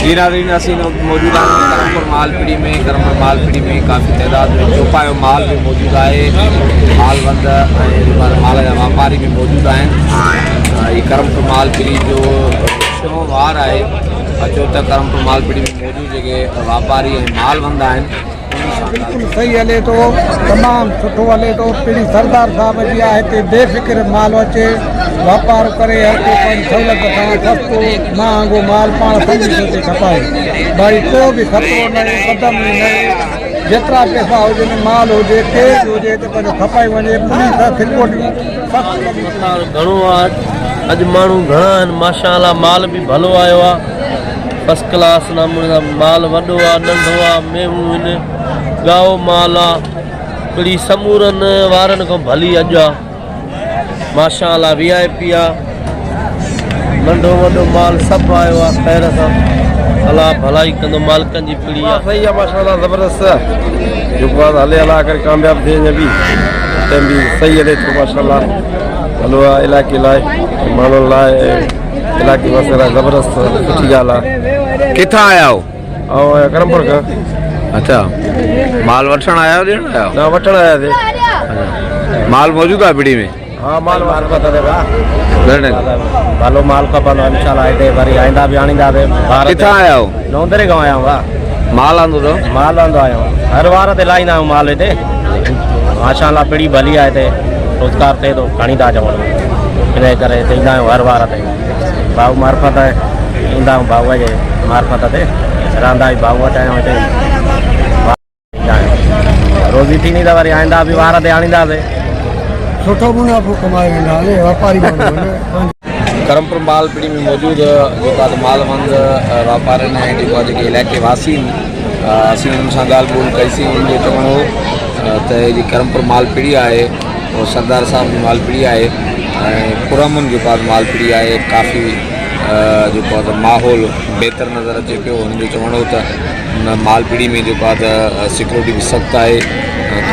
जी नाज़रीन, असीं मौजूद आहियूं क़रमपुर मालपीड़ी में। क़रमपुर मालपीड़ी में काफ़ी तइदाद में चौपायो माल भी मौजूद है। मालवंद ऐं माल जा वापारी भी मौजूद आहिनि। ये क़रमपुर मालपीड़ी जो ڇहों वार है। अचो त क़रमपुर मालपीड़ी में मौजूद जेके वापारी ऐं मालवंद आहिनि बिल्कुल सही हले तो, तमाम सुठो हले तो। पीड़ी सरदार साहब जी आहे हिते बेफ़िक्र माल अचे, वापार करे, हर को पंहिंजी सहूलियत सां सस्तो महांगो माल पाण सम्झी हिते खपाए। भाई को भी ख़तरो न कदम न, जेतिरा पैसा हुजनि, माल हुजे, तेज़ हुजे त पंहिंजो खपाए वञे। पुलिस सिक्योरिटी घणो आहे। अॼु माण्हू घणा आहिनि माशाअल्लाह। माल भी भलो आयो आहे, फर्स्ट क्लास नमूने माल वॾो आहे, नंढो आहे, मेवूं आहिनि, गाओ माल आहे। पीड़ी समूरनि वारनि खां भली अॼु आहे माशाअल्लाह। VIP आहे, नंढो वॾो माल सभु आयो आहे ख़ैर सां। अलाह भलाई कंदो मालिकनि जी पीड़ी आहे। सही आहे माशाअल्लाह, ज़बरदस्त जेको आहे हले अलाह करे कामयाबु थिए। बि टाइम बि सही हले थो माशाअल्लाह। हलो आहे इलाइक़े लाइ, माण्हुनि लाइ, इलाइक़े वास्ते लाइ ज़बरदस्त सुठी ॻाल्हि आहे। किथां आया हो? ऐं क़रमपुर खां। अच्छा, माल वठण आया हो, ॾियण आया हो? न, वठण आया थे। माल मौजूद आहे पीड़ी में? हाँ, माल पता घणे भलो माल खपंदो इंशाल्लाह। हिते वरी आईंदा बि आणींदासीं। किथां आया हो? नौंदरे खां आया आहियूं। माल आंदो अथव? माल आंदो आहियो, हर वार ते लाईंदा आहियूं माल हिते माशाअल्लाह। पीड़ी भली आहे हिते, रोज़गार थिए थो, खणी था अचूं। इन करे हिते ईंदा आहियूं हर वार ते। भाऊ मार्फत आहे, ईंदा आहियूं भाऊअ जे मार्फत ते, रहंदा आहियूं भाऊ वटि आहियूं हिते। रोज़ी थींदी त वरी आईंदा बि वार ते आणींदासीं। सुठो मुनाफ़ो कमाए वेंदा हले वापारी। क़रमपुर मालपीड़ी में मौजूद जेका मालवंद वापारी ऐं जेको आहे जेके इलाइक़े वासी असीं उन्हनि सां ॻाल्हि ॿोल कईसीं। उनजो चवणो हो त जी क़रमपुर मालपीड़ी आहे उहो सरदार साहब जी मालपीड़ी आहे ऐं पुरमन जेको आहे मालपीड़ी आहे। काफ़ी जेको आहे माहौल बहितर नज़र अचे पियो। हुनजो चवणो हो त हुन मालपीड़ी में जेको आहे त सिक्योरिटी बि सख़्तु आहे।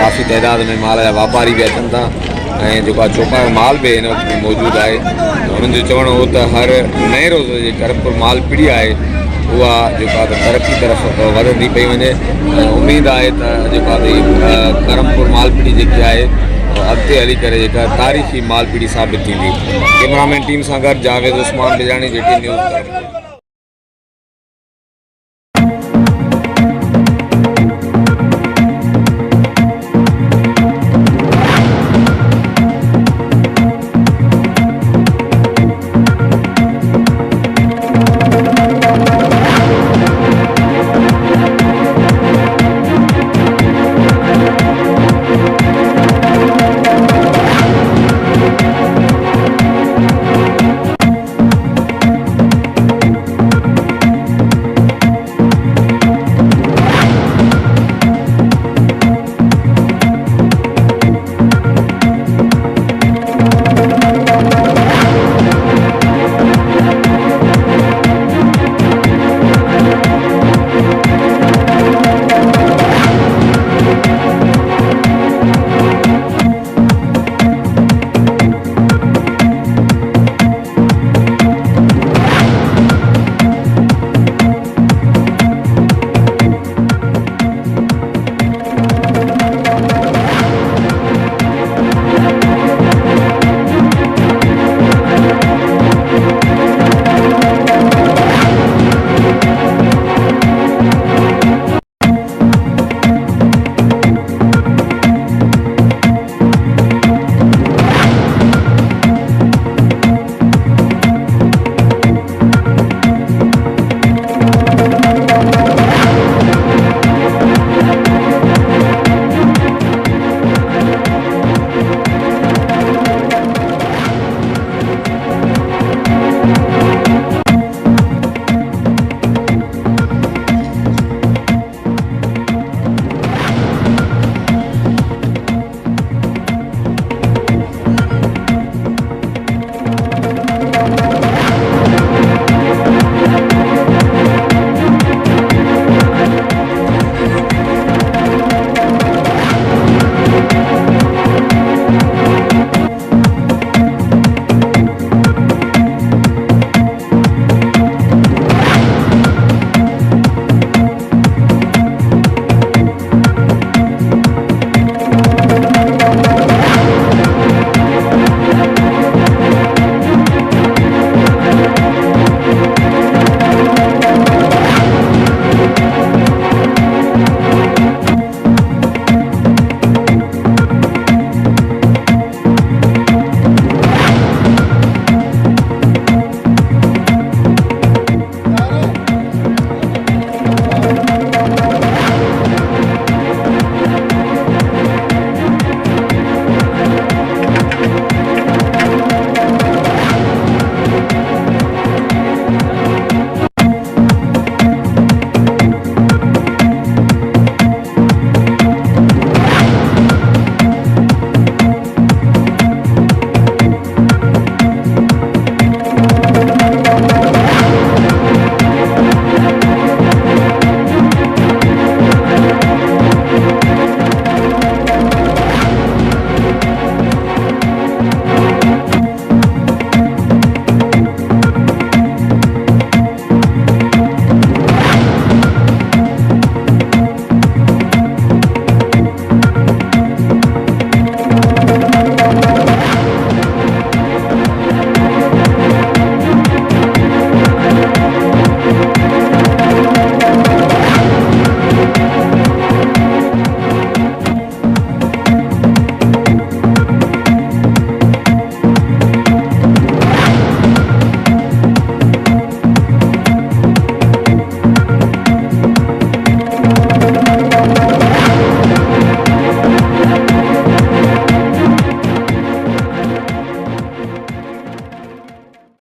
काफ़ी तइदाद में माल जा वापारी बि अचनि था ऐं जेको आहे चौपायो माल बि हिन वक़्तु में मौजूदु आहे। हुननि जो चवणो हो त हर नए रोज़ जे क़रमपुर मालपीड़ी आहे उहा जेको आहे त तरक़ी तरफ़ वधंदी पई वञे। उमेदु आहे त जेको आहे क़रमपुर मालपीड़ी जेकी आहे अॻिते हली करे जेका तारीख़ी मालपीड़ी साबित थींदी। कैमरामैन टीम सां गॾु जावेद उस्मान बिजाणी, जेके न्यूज़।